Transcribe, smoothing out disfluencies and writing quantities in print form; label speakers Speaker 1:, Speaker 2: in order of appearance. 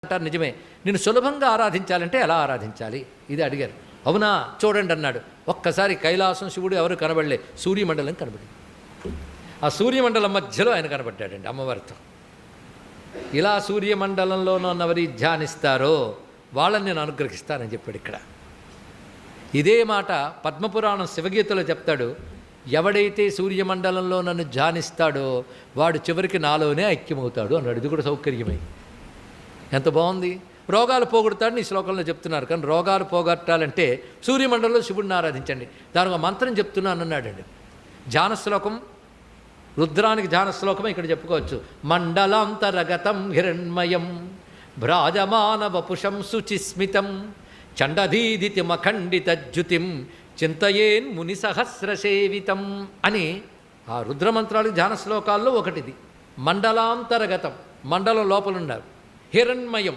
Speaker 1: అంటారు నిజమే. నేను సులభంగా ఆరాధించాలంటే ఎలా ఆరాధించాలి ఇది అడిగారు. అవునా చూడండి అన్నాడు. ఒక్కసారి కైలాసం శివుడు ఎవరు కనబడలే, సూర్యమండలం కనబడింది. ఆ సూర్యమండలం మధ్యలో ఆయన కనబడ్డాడండి అమ్మవారితో. ఇలా సూర్యమండలంలో ఉన్నవరి ధ్యానిస్తారో వాళ్ళని నేను అనుగ్రహిస్తానని చెప్పాడు ఇక్కడ. ఇదే మాట పద్మపురాణం శివగీతలో చెప్తాడు. ఎవడైతే సూర్యమండలంలో నన్ను ధ్యానిస్తాడో వాడు చివరికి నాలోనే ఐక్యమవుతాడు అన్నాడు. ఇది కూడా సౌకర్యమై ఎంత బాగుంది. రోగాలు పోగొడతాడని ఈ శ్లోకంలో చెప్తున్నారు. కానీ రోగాలు పోగొట్టాలంటే సూర్యమండలంలో శివుడిని ఆరాధించండి. దానికి ఒక మంత్రం చెప్తున్నాను అన్నాడండి. ధ్యాన శ్లోకం, రుద్రానికి ధ్యాన శ్లోకమే ఇక్కడ చెప్పుకోవచ్చు. మండలాంతరగతం హిరణ్మయం భ్రాజమాన వపుషం శుచిస్మితం చండధీదితి మఖండితజ్జుతిం చింతయేన్ ముని సహస్రసేవితం అని ఆ రుద్రమంత్రాలకు ధ్యాన శ్లోకాల్లో ఒకటిది. మండలాంతరగతం, మండలం లోపలున్నారు. హిరణ్మయం